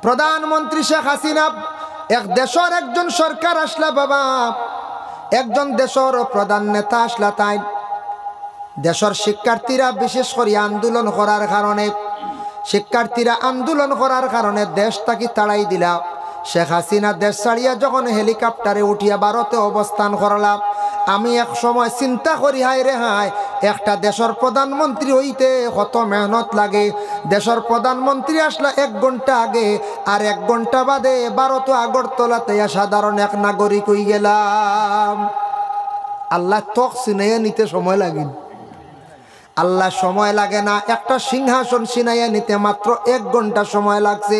প্রধানমন্ত্রী শেখ হাসিনা এক দেশের একজন সরকার আসলা বাবা, একজন দেশের প্রধান নেতা আসলা, তাই দেশের শিক্ষার্থীরা বিশেষ করে আন্দোলন করার কারণে দেশ তাকে তাড়াই দিলা। শেখ হাসিনা দেশ ছাড়িয়া যখন হেলিকপ্টারে উঠিয়া ভারতে অবস্থান করলাম, আমি এক সময় চিন্তা করি, হায় রে হায়, একটা দেশের প্রধানমন্ত্রী হইতে কত মেহনত লাগে। দেশের প্রধানমন্ত্রী আসলা 1 ঘন্টা আগে, আর 1 ঘন্টা বাদে ভারত আগরতলাতে সাধারণ এক নাগরিক হয়ে গেলাম। আল্লাহ তখ চিনাইয়া নিতে সময় লাগে, আল্লাহ সময় লাগে না। একটা সিংহাসন ছিনাইয়া নিতে মাত্র 1 ঘন্টা সময় লাগছে।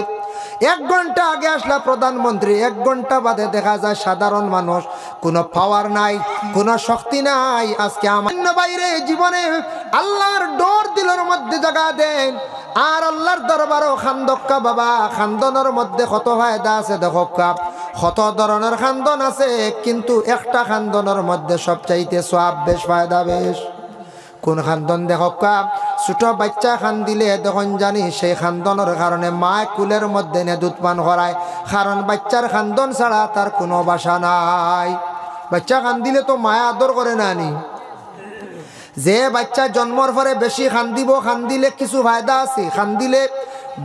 1 ঘন্টা আগে আসলা প্রধানমন্ত্রী, 1 ঘন্টা বাদে দেখা যায় সাধারণ মানুষ, কোনো পাওয়ার নাই, কোনো শক্তি নাই। আজকে আমার বাইরে জীবনে আল্লাহর ডর দিলের মধ্যে জায়গা দেন, আর আল্লাহর দরবারও খান্দক্কা বাবা। খান্দনের মধ্যে কত ফায়দা আছে দেখো, কত ধরনের খান্দন আছে, কিন্তু একটা খান্দনের মধ্যে সবচাইতে সওয়াব বেশ, ফায়দা বেশ। কোন খান্দন দেখো, ছোট বাচ্চা খান দিলে তখন জানি সেই খান্দনের কারণে মা কুলের মধ্যে নে দুধ পান করায়, কারণ বাচ্চার খান্দন ছাড়া তার কোনো বাসা নাই। বাচ্চা খান দিলে তো মায়া আদর করে না নি। যে বাচ্চা জন্মর পরে বেশি খান দিব, খান দিলে কিছু ফায়দা আছে। খান দিলে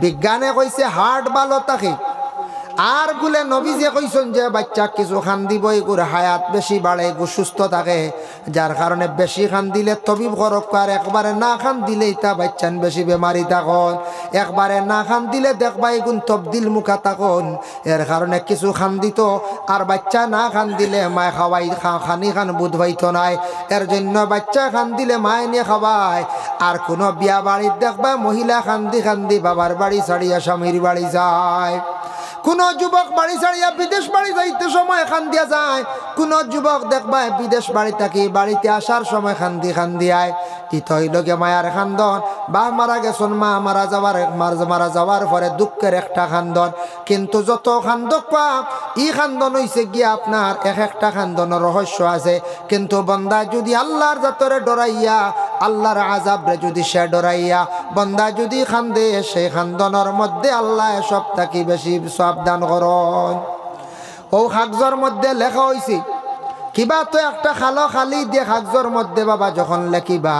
বিজ্ঞানে কইছে হার্ট ভালো থাকে, আর বলে নবী যে কইছেন যে বাচ্চা কিছু খান দিব এগুর হায়াত বেশি বাড়ে, এগু সুস্থ থাকে। যার কারণে বেশি খান দিলে তবিব করক, আর একবারে না খান দিলে তা বাচ্চান বেশি বেমারি থাকুন। একবারে না খান দিলে দেখবা এগুন তবদিল মুখা থাকুন। এর কারণে কিছু খান দিত, আর বাচ্চা না খান দিলে মায় খাওয়াই খানি খান বুধ হইতো নাই। এর জন্য বাচ্চা খান দিলে মায় নিয়ে খাওয়ায়। আর কোনো বিয়া বাড়ির দেখবা মহিলা খান্দি বাবার বাড়ি ছাড়িয়া স্বামীর বাড়ি যায়। কোন যুবক বাড়ি ছাড়িয়া বিদেশ বাড়ি যাইতে সময় খান দিয়া যায়। কোন যুবক দেখবা বিদেশ বাড়ি থাকি বাড়িতে আসার সময় খান্দি আয়। ইতো হইলগে মায়ার খান্দন। বা মারা গেছন, মা মারা যাওয়ার পরে দুঃখের একটা খান্দন। কিন্তু যত খান্দক পাপ, ই খান্দন হইছে গিয়া আপনার এক একটা খান্দনের রহস্য আছে। কিন্তু বন্দা যদি আল্লাহর জাতরে ডরাইয়া, আল্লাহর আযাবরে যদি সে ডরাইয়া বন্দা যদি খান্দে, সেই খান্দনের মধ্যে আল্লাহ সব থাকি বেশি সাবধান করন। ও কাগজের মধ্যে লেখা হয়েছে, কিবা তো একটা খালি দিয়ে কাগজের মধ্যে বাবা যখন লেখিবা,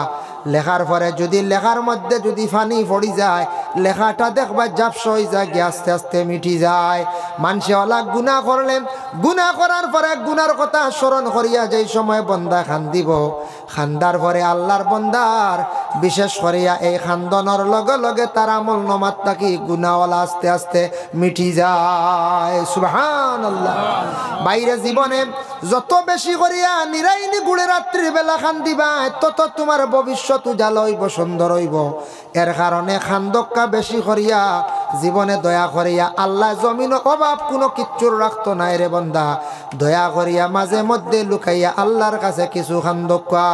লেখার পরে যদি লেখার মধ্যে যদি পানি পড়ি যায়, লেখাটা দেখবা জাপস হয়ে যায়, আস্তে আস্তে মিটি যায়। মানুষে অলাক গুনাহ করলেন, গুনাহ করার পরে গুনার কথা স্মরণ করিয়া যেই সময় বন্দা খান্দিব, খান্দার পরে আল্লাহর বন্দার বিশেষ করিয়া এই খান্দনের লগে লগে তার আমল নমাত থাকি গুনাহওয়ালা আস্তে আস্তে মিটি যায়। সুবহানাল্লাহ। বাইরে জীবনে যত বেশি করিয়া নিরাইনি গুড়ে রাত্রি বেলা খান্দিবা, তত তোমার ভবিষ্যৎ উজাল হইব, সুন্দর হইব। এর কারণে খান্দক্কা বেশি করিয়া জীবনে দয়া করিয়া, আল্লাহ জমিন অভাব কোনো কিচ্ছুর রাখতো নাই রে বন্দা। দয়া করিয়া মাঝে মধ্যে লুকাইয়া আল্লাহর কাছে কিছু খান্দক্কা।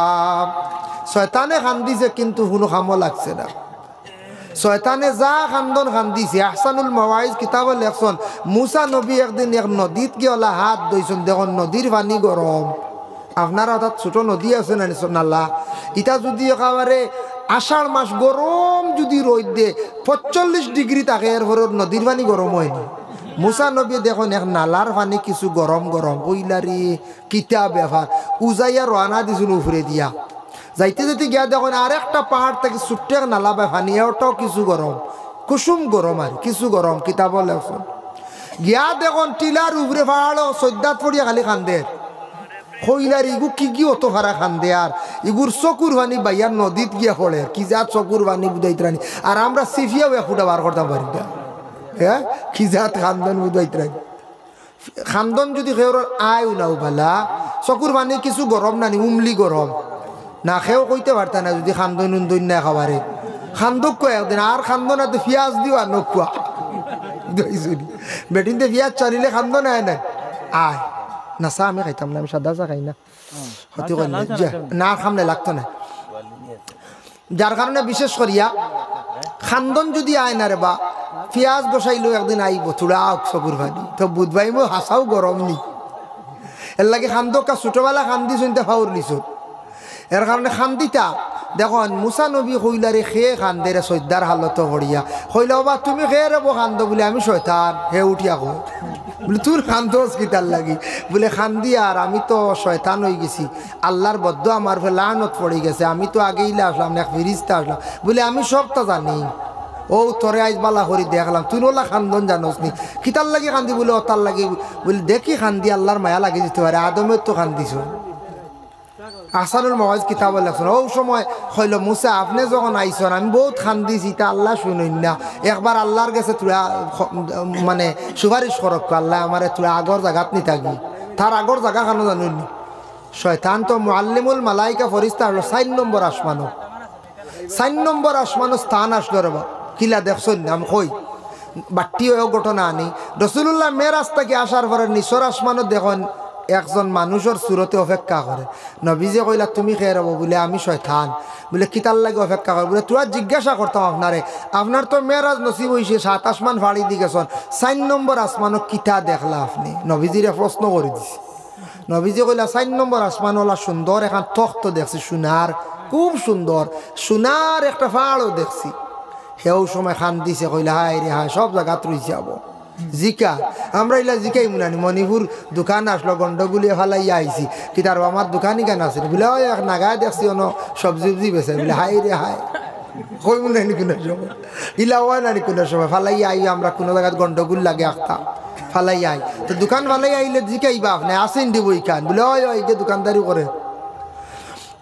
শয়তানে খান্দিছে কিন্তু কোনো কামও লাগছে না। শয়তানে যা খান্দন খান্দিছে, আহসানুল মাওয়াইজ কিতাবে লেখছেন, মুসা নবী একদিন এক নদীত গিয়ে হাত ধুইছেন, দেখুন নদীর পানি গরম। আপনার অর্থাৎ ছোট নদী আছে না নাল্লা, ইটা যদি একেবারে আষাঢ় মাস গরম যদি রোদ দিয়ে 45 ডিগ্রি থাকে, এর পরে নদীর পানি গরম হয়নি। মুসা নবী দেখুন এক নালার পানি কিছু গরম কইলারি কিতা ব্যাপার, উজাইয়া রানা দিছিল উফরে দিয়া। যাইতে যেতে গিয়া দেখুন আর একটা পাহাড় থেকে ছুট্টে নালা বা পানি, ওটাও কিছু গরম, কুসুম গরম আর কিছু গরম। কিতাব লেখছেন গিয়া দেখুন টিলার উপরে পাহাড় সৈদাত পড়িয়া খালি খান্দের কইলার ইগু কি অত ভাড়া খান্দে, আর ইগুর চকুর পানি বাইয়ার নদীত গিয়া পড়ে, কি যা চকুর পানি বুঝাইতে। আর আমরা সিফিয়াও একুটা বার করতে পারি না, হ্যাঁ কি জাত খান্দন বুঝাইতে। খান্দন যদি খেয়ে আয় উনাও ভালা, চকুর পানি কিছু গরম নানি, উমলি গরম না, খেয়েও কইতে পারত না যদি খান্দন উন্দন না খাবারে। খান্দক কয় একদিন, আর খান্দন এত পিঁয়াজ দিও নকুয়া বেটিনতে পিঁয়াজ চালিলে খান্দন আয় না, আয় না চা আমি খাইতাম না, আমি সাদা চা খাই না, ক্ষতি করি না, খামলে লাগতো না। যার কারণে বিশেষ করিয়া খান্দন যদি আয় না রে বা পিঁয়াজ বসাইলো একদিন আইব থোড়া চকুর ভানি, তো বুধবাই মো হাসাও গরম নি। এর লাগে খান্দকা ছোটবেলা খান্দি শুনতে ফাউর নিছ। এর কারণে খান্দিতা দেখুন মুসা নবী কইলারে খেয়ে খান্দেরে সৈদ্যার হালত করিয়া কইল বা তুমি খেয়ে রেবো খান্দ বলে আমি শয়তান হে উঠিয়া কই বলে তোর খান্দোস কি তার লাগি বলে খান্দি আর আমি তো শয়তান হয়ে গেছি আল্লাহর বদ্ধ আমার লানত পড়ে গেছে আমি তো আগেই আসলাম না ফিরিস্তা আসলাম বলে আমি সব তো জানি ও তোরে আইজ বালা করি দেখলাম তুই ওলা খান্দন জানোস নি কিতার লাগি খান্দি বলে ও তার লাগে বলে দেখি খান্দি আল্লাহর মায়া লাগে যেতে পারে আদমের তো খান্দিছ আসানুল মওয়াজ কিতাব লেখছেন ও সময় হইল মুসা আপনি যখন আইসন আমি বহুত খান্দিছি তা আল্লাহ শুনুন না একবার আল্লাহর কাছে তুরা মানে সুপারিশ করক আল্লাহ আমার তুরা আগর জায়গাত নি থাকি তার আগর জায়গা কেন জানুন শয়তান তো মুআল্লিমুল মালাইকা ফরিস্তা হলো 4 নম্বর আসমানো 4 নম্বর আসমানো স্থান আসলো রে বা কিলা দেখছেন আমি কই বাট্টি হয়েও ঘটনা আনি রসুল্লাহ মেরাজ থেকে আসার পরে নিচর আসমানো দেখুন একজন মানুষের সুরতে অপেক্ষা করে নবীজে কইলা তুমি খেয়ে রব বলে আমি শয়তান বলে কিতার লাগে অপেক্ষা করে বলে তোরা জিজ্ঞাসা করতাম আপনার তো মেরাজ নসিব হয়েছে 7 আসমান ফাড়ি দি গেছেন 4 নম্বর আসমানো কিতা দেখলা আপনি নবীজিরে প্রশ্ন করে দিছে নবীজি কইলা 4 নম্বর আসমান ওলা সুন্দর এখন তখ্ত দেখছি সোনার খুব সুন্দর সোনার একটা ফাড়ও দেখছি সেও সময় খান দিছে কইলা হায় রে হায় সব জায়গাত রই যাব জিকা আমরা ইলা জিকাই মুনানি মণিপুর দোকান আসলো গন্ডগুলিয়ে ফালাইয়া আইছি কি তার আমার দোকানই কেন আছে বলে ওই এক নাগায় দেখছি অন্য সবজি উবজি বেছে বলে হাই রে হায় কই মুনানি কোনো সময় ইলা হয় নানি কোনো সময় ফালাইয়া আই আমরা কোনো জায়গায় গন্ডগুল লাগে আঁকতা ফালাই আই তো দোকান ফালাই আইলে জিকাইবা আপনি আসেন দিব ইখান বলে ওই ওই যে দোকানদারি করে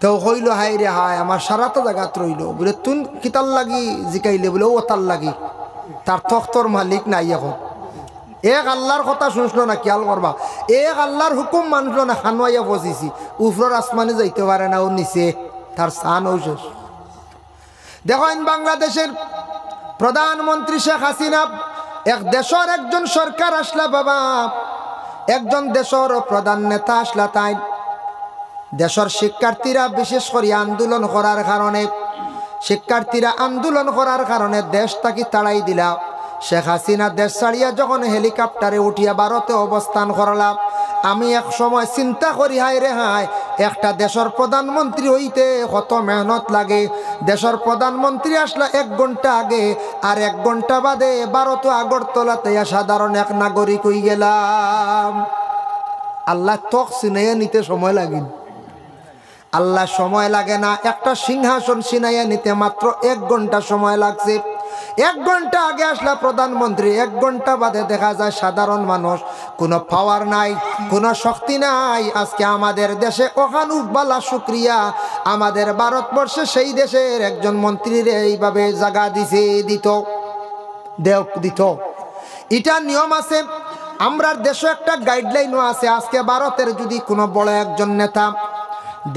তো হইল হাই রে হায় আমার সারাটা জায়গাত রইল বলে তুন কিতার লাগি জিকাইলে বলে ও তার লাগি তার তখ্তর মালিক নাই এখন এক আল্লাহর কথা শুনছিল না খেয়াল করবা এক আল্লাহর হুকুম মানছিল না খানোয়াইয়া বসিছি উপরের আসমানে যাইতে পারে না ও নিচে তার সান ও শেষ দেখেন বাংলাদেশের প্রধানমন্ত্রী শেখ হাসিনা এক দেশের একজন সরকার আসলা বাবা একজন দেশের প্রধান নেতা আসলা তাই দেশের শিক্ষার্থীরা বিশেষ করে আন্দোলন করার কারণে দেশ তাকে তাড়াই দিলা শেখ হাসিনা দেশ ছাড়িয়া যখন হেলিকপ্টারে উঠিয়া ভারতে অবস্থান করলাম আমি এক সময় চিন্তা করি হাই রে হায় একটা দেশের প্রধানমন্ত্রী হইতে কত মেহনত লাগে দেশের প্রধানমন্ত্রী আসলা 1 ঘন্টা আগে আর 1 ঘন্টা বাদে ভারত আগরতলাতে সাধারণ এক নাগরিক হয়ে গেলাম আল্লাহ তখ চিনাইয়া নিতে সময় লাগে আল্লাহ সময় লাগে না একটা সিংহাসন চিনাইয়া নিতে মাত্র 1 ঘন্টা সময় লাগছে 1 ঘন্টা আগে আসলা প্রধানমন্ত্রী 1 ঘন্টা বাদে দেখা যায় সাধারণ মানুষ কোনো পাওয়ার নাই কোনো শক্তি নাই আজকে আমাদের দেশে ওখানুবালা শুক্রিয়া আমাদের ভারতবর্ষে সেই দেশের একজন মন্ত্রীর এইভাবে জায়গা দিত এটা নিয়ম আছে আমরার দেশে একটা গাইডলাইনও আছে আজকে ভারতের যদি কোনো বড় একজন নেতা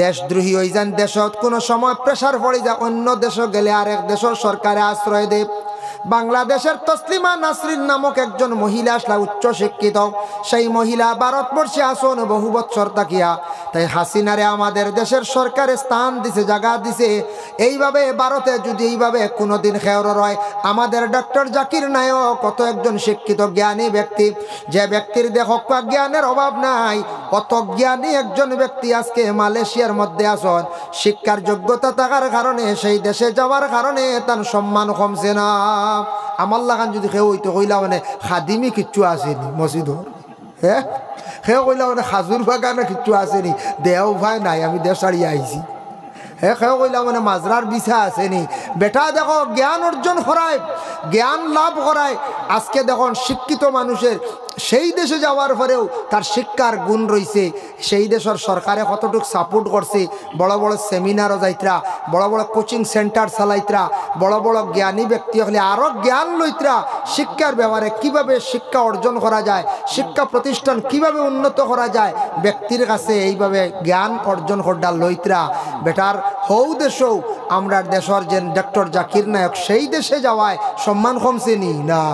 দেশদ্রোহী হয়ে যান দেশত কোনো সময় প্রেসার পড়ে যায় অন্য দেশে গেলে আরেক দেশের সরকারে আশ্রয় দেয় বাংলাদেশের তসলিমা নাসরিন নামক একজন মহিলা আসলা উচ্চ শিক্ষিত সেই মহিলা ভারতবর্ষে আসন বহু বছর তাকিয়া তাই হাসিনারে আমাদের দেশের সরকারে স্থান দিছে জায়গা দিছে এইভাবে ভারতে যদি এইভাবে কোনোদিন খেয়র হয় আমাদের ডক্টর জাকির নায়ক কত একজন শিক্ষিত জ্ঞানী ব্যক্তি যে ব্যক্তির দেখক জ্ঞানের অভাব নাই কত জ্ঞানী একজন ব্যক্তি আজকে মালয়েশিয়ার মধ্যে আসন শিক্ষার যোগ্যতা থাকার কারণে সেই দেশে যাওয়ার কারণে তার সম্মান কমছে না আমার লাগান যদি খেয়ে হইতো কইলা মানে খাদিমি কিচ্ছু আসেনি মসজিদ হ্যাঁ খেয়ে কইলা মানে খাজুর বাগানে কিচ্ছু আসেনি দেও ভাই নাই আমি দেশ ছাড়িয়ে আইছি হ্যাঁ খেয়ে কইলা মানে মাজরার বিছা আসেনি বেটা দেখো জ্ঞান অর্জন করায় জ্ঞান লাভ করায় আজকে দেখুন শিক্ষিত মানুষের সেই দেশে যাওয়ার পরেও তার শিক্ষার গুণ রয়েছে সেই দেশের সরকারে কতটুকু সাপোর্ট করছে বড় বড় সেমিনারও যাইতরা বড় বড় কোচিং সেন্টার চালাইতরা বড় বড় জ্ঞানী ব্যক্তি হলে আরও জ্ঞান লইতরা শিক্ষার ব্যাপারে কিভাবে শিক্ষা অর্জন করা যায় শিক্ষা প্রতিষ্ঠান কিভাবে উন্নত করা যায় ব্যক্তির কাছে এইভাবে জ্ঞান অর্জন করা লইতরা বেটার হৌ দেশেও আমরা দেশের যে ডক্টর জাকির নায়ক সেই দেশে যাওয়ায় সম্মান কমছে নি না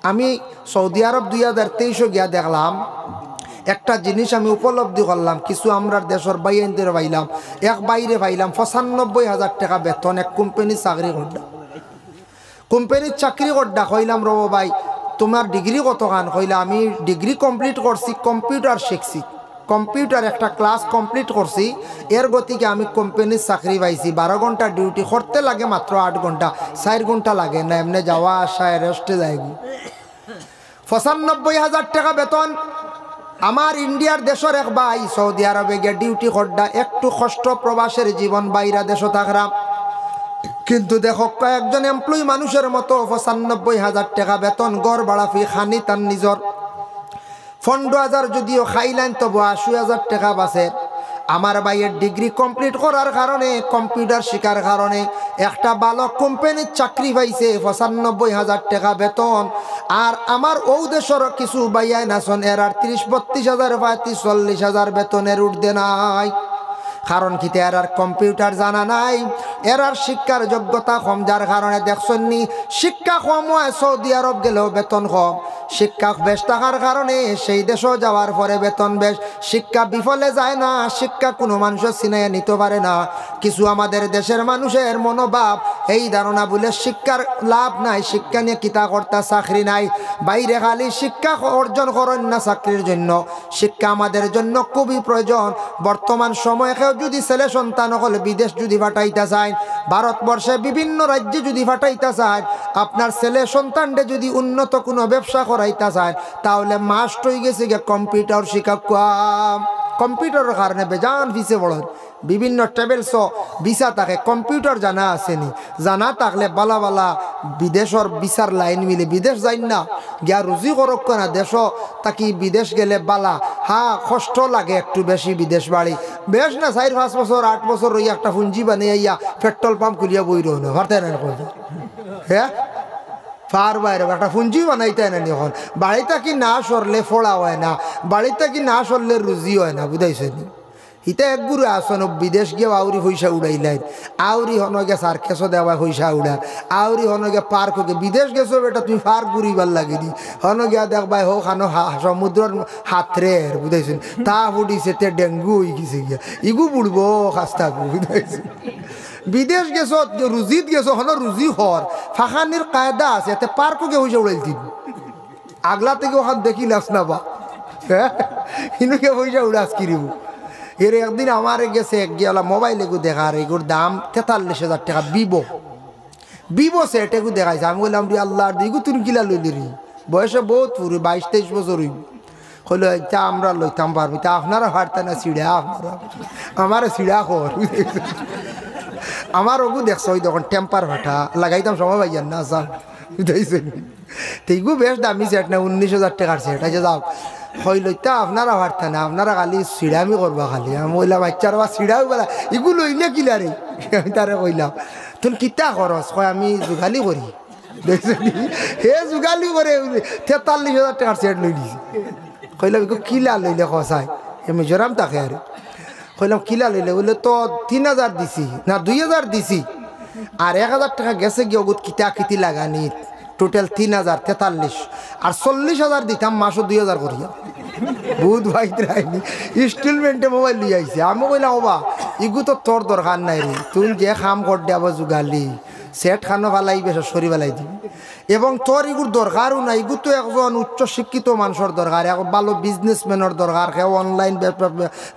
আমি সৌদি আরব 2023 গিয়া দেখলাম একটা জিনিস আমি উপলব্ধি করলাম কিছু আমরা দেশের বাইরে পাইলাম এক বাইরে পাইলাম 95,000 টাকা বেতন এক কোম্পানির চাকরি করডা কইলাম রব ভাই তোমার ডিগ্রি কত খান কইলা আমি ডিগ্রি কমপ্লিট করছি কম্পিউটার শিখছি কম্পিউটার একটা ক্লাস কমপ্লিট করছি, এর গতিকে আমি কোম্পানির চাকরি পাইছি। 12 ঘন্টা ডিউটি করতে লাগে মাত্র 8 ঘন্টা, 4 ঘন্টা লাগে না, এমনি যাওয়া আসা রেস্টে যায়। 95,000 টাকা বেতন। আমার ইন্ডিয়ার দেশের এক ভাই সৌদি আরবে গিয়ে ডিউটি করডা, একটু কষ্ট প্রবাসের জীবন, বাইরা দেশ থাকলাম, কিন্তু দেখো কয়েকজন এমপ্লয়ি মানুষের মতো 95,000 টাকা বেতন, গড় ভাড়া ফি খানি তার নিজর 15,000 যদিও খাইলেন তবু 80,000 টাকা বাঁচে। আমার ভাইয়ের ডিগ্রি কমপ্লিট করার কারণে, কম্পিউটার শিকার কারণে একটা ভালো কোম্পানির চাকরি পাইছে, 95,000 টাকা বেতন। আর আমার ও দেশের কিছু ভাইয়াই নাচন এর 30-32,000 পায়, 40,000 বেতনের উঠতে নাই। কারণ কি, এর আর কম্পিউটার জানা নাই, এর আর শিক্ষার যোগ্যতা কম, যার কারণে দেখছনি শিক্ষা কম হয় সৌদি আরব গেলেও বেতন কম। শিক্ষা বেশ থাকার কারণে সেই দেশও যাওয়ার পরে বেতন বেশ। শিক্ষা বিফলে যায় না, শিক্ষা কোনো মানুষের চিনাইয়া নিতে পারে না। কিছু আমাদের দেশের মানুষের মনোভাব এই ধারণা বলে শিক্ষার লাভ নাই, শিক্ষা নিয়ে কিতা কর্তা চাকরি নাই। বাইরে খালি শিক্ষা অর্জন করেন না চাকরির জন্য, শিক্ষা আমাদের জন্য খুবই প্রয়োজন। বর্তমান সময়ে কেউ যদি ছেলে সন্তান হলে বিদেশ যদি পাঠাইতে চায়, ভারতবর্ষে বিভিন্ন রাজ্যে যদি পাঠাইতে চায়, আপনার ছেলে সন্তানকে যদি উন্নত কোনো ব্যবসা করাইতে চায়, তাহলে মাস্ট হয়ে গেছে গিয়ে কম্পিউটার শিক্ষা। কম্পিউটারের কারণে বেজান ফিসে বড় বিভিন্ন ট্রাভেলস ভিসা থাকে, কম্পিউটার জানা আসেনি, জানা থাকলে বালা বালা বিদেশের ভিসার লাইন মিলে বিদেশ যাই না, গিয়া রুজি করক না দেশ তাকি বিদেশ গেলে বালা। হ্যাঁ, কষ্ট লাগে একটু বেশি বিদেশ বাড়ি, বেশ না 4-5 বছর 8 বছর রইয়া একটা পুঞ্জি বানিয়ে ইয়া পেট্রোল পাম্প খুলিয়া বই রইল ভারতে না, হ্যাঁ ফার বাইরে একটা পুঞ্জি বানাইতে না। এখন বাড়িতে কি না সরলে ফোড়া হয় না, বাড়িতে কি না সরলে রুজি হয় না, বুঝাইছেনি। ইতা এক গুরু আসন বিদেশ গিয়ে আউরি পয়সা উড়াইলেন, আউরি হনগে সার্কেসও দেওয়া পয়সা উড়া, আউরি হনগে পার্ক হোকে। বিদেশ গেছো বেটা তুমি পার্ক ঘুরিবার লাগেনি, হনগিয়া দেখবাই হোক খানো সমুদ্রের হাতরে, বুঝাইছেন। তা ফুটিছে তে ডেঙ্গু হয়ে গেছে গিয়া, ইগু বুড়বো খাস্তা বুঝাইছেন। বিদেশ গেছো রুজিত গেছো, হন রুজি হর ফাঁকানির কায়দা আছে, এতে পার্কও গে পয়সা উড়াই দিন। আগলা থেকে ওখান দেখিলাস না বা, হ্যাঁ ইনুকে পয়সা উড়াস কিরিব। এর একদিন আমার গেছে এক গিয়ালা মোবাইল এগু দেখার, এগুর দাম 43,000 টাকা, বিবো সেট এগু দেখাইছে। আমি বললাম রে আল্লাহর দিগু তুমি কিলা লইলি রে, বয়সে বহুত পুরো 22-23 বছর হইব। হলো তা আমরা লইতাম পারবি, তা আপনারা হারতেন না ছিড়া, আপনারা আমার ছিড়া কর। আমার ওগু দেখছো ওই তখন টেম্পার ভাটা লাগাইতাম সময় পাইয়ান না যাও, বুঝাইছেন। তেগু বেশ দামি সেট না, 19,000 টাকার সেট আছে। যাও হই লইতা আপনারা হারতেন না, আপনারা খালি সিঁড়ামি করবা খালি। আমি বললাম বাচ্চার বা সিঁড়াও বলা এগু লইলে কিলা রে, আমি তারে কইলাম তুমি কিতা খরচ, কয় আমি যোগালি করি। দেখছেন হে যোগালি করে 43,000 টাকার সেট লই দিছে। কইলাম এগু কিলা লইলে কসাই, এ মিজোরাম তাকে আর কইলাম কিলা লইলে, বললে তো 3,000 দিছি না 2,000 দিছি, আর 1,000 টাকা গেছে গিয়ে ওগুত কিতা কিতি লাগানি, টোটাল 3,000 43, আর 40,000 দিতাম মাসও 2,000 করিয়া। বহুত ভাই রাইনি ইনস্টলমেন্টে মোবাইল লিয়ে আইছে। আমি কইলাম ওবা ইগু তো তোর দরকার নাই রে, তুই যে কাম কর দেব যোগালি সেট খানো ভালাই বেশ সরি বেলাই দিবি, এবং তোর ইগুর দরকারও নাই। ইগু তো একজন উচ্চ শিক্ষিত মানুষের দরকার, এখন ভালো বিজনেসম্যানের দরকার, কেউ অনলাইন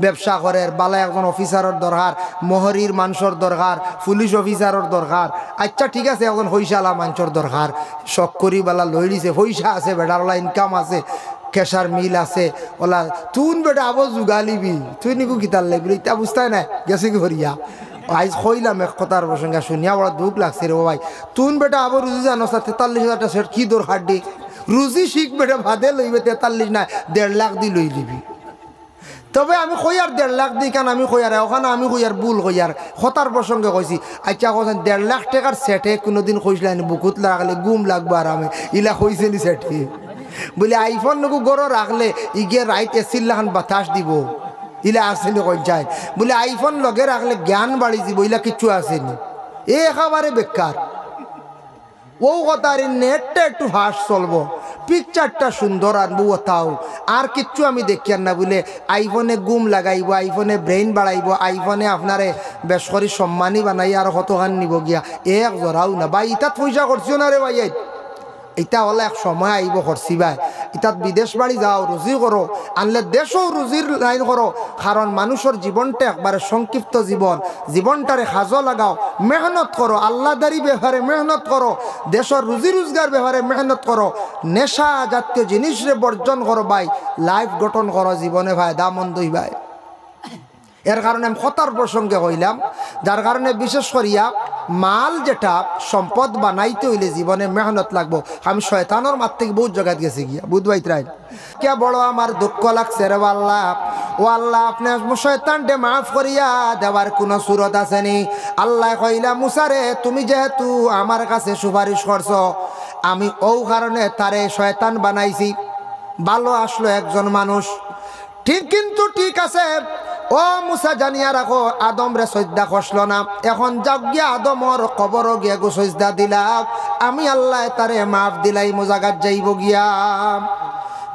ব্যবসা করে, ভালো একজন অফিসারের দরকার, মহরির মানুষের দরকার, পুলিশ অফিসারের দরকার। আচ্ছা ঠিক আছে, একজন পয়সাওয়ালা মানুষের দরকার, শখ করি বেলা লই দিছে, পয়সা আছে বেটার ওলা ইনকাম আছে, কেশার মিল আছে, ওলা তুন বেটা আবো যোগালিবি, তুই নিকু কিতার লাগবি ইতা বুঝতাই না গেছে কি করিয়া। আইজ কইলাম এক কথার প্রসঙ্গে শুনিয়া বড় দুঃখ লাগছে রে ভাই, তুন বেটা আবো রুজি জানো 43,000 সেট কি দরকার দি, রুজি শিখ বেটা ভাদে লইবে 43 না 1.5 লাখ দি লই লিবি। তবে আমি কইয়ার 1.5 লাখ দিই কেন, আমি কইয়ার ওখানে আমি কইয়ার ভুল কইয়ার কথার প্রসঙ্গে কইছি। আচ্ছা কইছেন 1.5 লাখ টাকার সেটে কোনোদিন কইসলেন বুকুত লাগলে গুম লাগবো, আর আমি ইলা কইছে নি সেটে বলে আইফোন নকু গড় রাখলে ইগে রাইট এসির লাখান বাতাস দিব, ইলা আসেনি কই যায় বলে আইফোন লগে রাখলে জ্ঞান বাড়ি দিব, ইলা কিচ্ছু আসেনি, এ একেবারে বেকার। ও কথার নেটটা একটু ফাঁস চলবো, পিকচারটা সুন্দর আনবো তাও, আর কিচ্ছু আমি দেখি না। বলে আইফোনে গুম লাগাইব, আইফোনে ব্রেইন বাড়াইব, আইফোনে আপনারে বেশ করে সম্মানী বানাই আর কতখান নিব গিয়া, এক জোড়াও না ভাই। ইতাত পয়সা করছিও না রে ভাই, এটা হলে এক সময় আইব করছি ভাই। ইতাত বিদেশ বাড়ি যাও, রুজি করো, আনলে দেশও রুজির লাইন করো। কারণ মানুষের জীবনটা একবারে সংক্ষিপ্ত জীবন, জীবনটারে সাজো লাগাও, মেহনত করো, আল্লাহদারি ব্যাপারে মেহনত করো, দেশের রুজি রোজগার ব্যাপারে মেহনত করো, নেশা জাতীয় জিনিসরে বর্জন করো ভাই, লাইফ গঠন করো, জীবনে ভাই দামন্দই ভাই। এর কারণে আমি খতার প্রসঙ্গে হইলাম, যার কারণে বিশেষ করিয়া মাল যেটা সম্পদ বানাইতে হইলে জীবনে মেহনত লাগবো। আমি শয়তানোর মার থেকে বহুত জায়গায় গেছি গিয়া বুধবাই ত্রাই কে বড় আমার দুঃখ লাগছে রে আল্লাহ। ও আল্লাহ, আপনি শয়তানটে মাফ করিয়া দেওয়ার কোনো সুরত আসেনি। আল্লাহ কইলা, মুসারে তুমি যেহেতু আমার কাছে সুপারিশ করছো, আমি ও কারণে তারে শয়তান বানাইছি। ভালো আসলো একজন মানুষ, ঠিক, কিন্তু ঠিক আছে ও মুসা জানিয়া রাখো, আদম রে সজদা খসলো না, এখন যাক গিয়া আদমর কবর গিয়া গো সজদা দিলাম, আমি আল্লাহ তারে মাফ দিলাই, মোজাগাত যাইব গিয়া।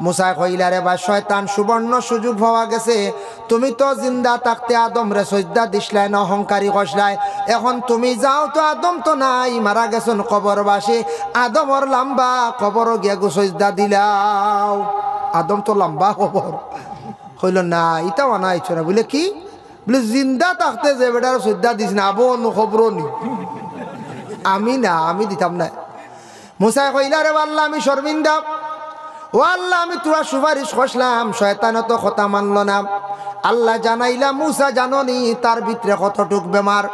মুসা কইলা, রে বা শয়তান, সুবর্ণ সুযোগ পাওয়া গেছে, তুমি তো জিন্দা থাকতে আদম রে সজদা দিসলাই না, অহংকারী কসলাই, এখন তুমি যাও তো, আদম তো নাই, মারা গেছেন কবরবাসী, আদমর লম্বা কবর গিয়া গো সজদা দিলাও। আদম তো লম্বা কবর। হইল না, ইটাও আনাইছ না। বলে কি? বলে জিন্দা থাকতে যে বেটার শ্রদ্ধা দিস না, আবো অন্য খবর নি, আমি না, আমি দিতাম না। মুসাই কইলা, রে আল্লাহ আমি শর্মিন্দা, ও আল্লাহ আমি তোরা সুপারিশ করলাম, শয়তান তো কথা মানল না। আল্লাহ জানাইলা, মুসা জাননি তার ভিতরে কতটুক বেমার,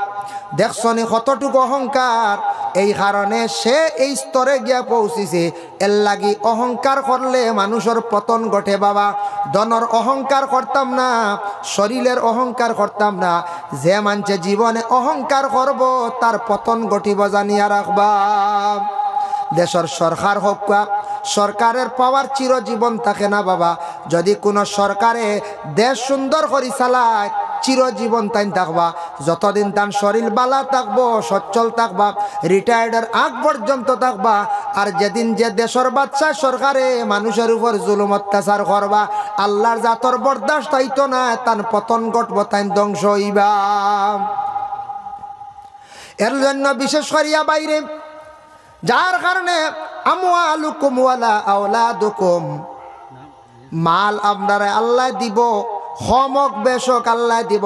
দেখছনি কতটুকু অহংকার, এই কারণে সে এই স্তরে গিয়া পৌঁছিছে। এর লাগি অহংকার করলে মানুষের পতন ঘটে বাবা। ধনের অহংকার করতাম না, শরীরের অহংকার করতাম না, যে মানছে জীবনে অহংকার করব তার পতন ঘটিব জানিয়া রাখবা। দেশের সরকার হোক, সরকারের পাওয়ার চিরজীবন থাকে না বাবা। যদি কোনো সরকারে দেশ সুন্দর করে চালায়, চিরজীবন তাই থাকবা, যতদিন তার শরীর বালা থাকবো, সচ্ছল থাকবা, রিটায়ার্ডের আগ পর্যন্ত থাকবা। আর যেদিন যে দেশের বাচ্চা সরকারে মানুষের উপর জুলুম অত্যাচার করবা, আল্লাহর জাতর বরদাস্ত হইতো না, তার পতন ঘটব, তাই ধ্বংস হইবা। এর জন্য বিশেষ করিয়া বাইরে, যার কারণে আমওয়ালুকুম ওয়ালা আওলাদুকুম, মাল আপনারা আল্লাহ দিব, হমক বেশক আল্লাহ দিব,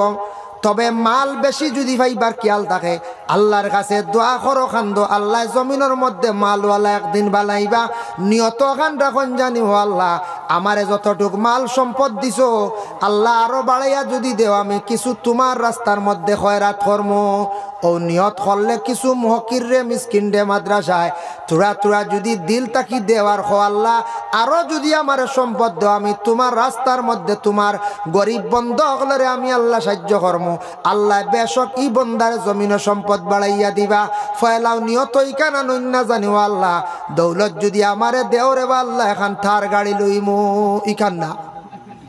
তবে মাল বেশি যদি ভাইবার খেয়াল থাকে, আল্লাহর কাছে দোয়া করো, খান্দো, আল্লাহ জমিনের মধ্যে মালওয়ালা একদিন বানাইবা। নিয়ত খান রাখন জানি, ও আল্লাহ আমারে যতটুক মাল সম্পদ দিছো, আল্লাহ আরো বাড়াইয়া যদি দেও, আমি কিছু তোমার রাস্তার মধ্যে খয়রাত কর্ম। ও নিয়ত করলে কিছু মহকির রে, মিসকিন রে, মাদ্রাসায় তোরা তোরা যদি দিল তাকি দেওয়ার হো, আল্লাহ আরো যদি আমার সম্পদ দেও, আমি তোমার রাস্তার মধ্যে তোমার গরিব বন্ধ হলে আমি আল্লাহ সাহায্য কর্ম। আল্লাহ বেশক ই বন্দার জমিনে সম্পদ বাড়াইয়া দিবা। ফয়লাও নিয়তই কেন নইনা জানি, ও আল্লাহ দৌলত যদি আমারে দেও রে বা আল্লাহ, এখন থার গাড়ি লইমু, ইখান না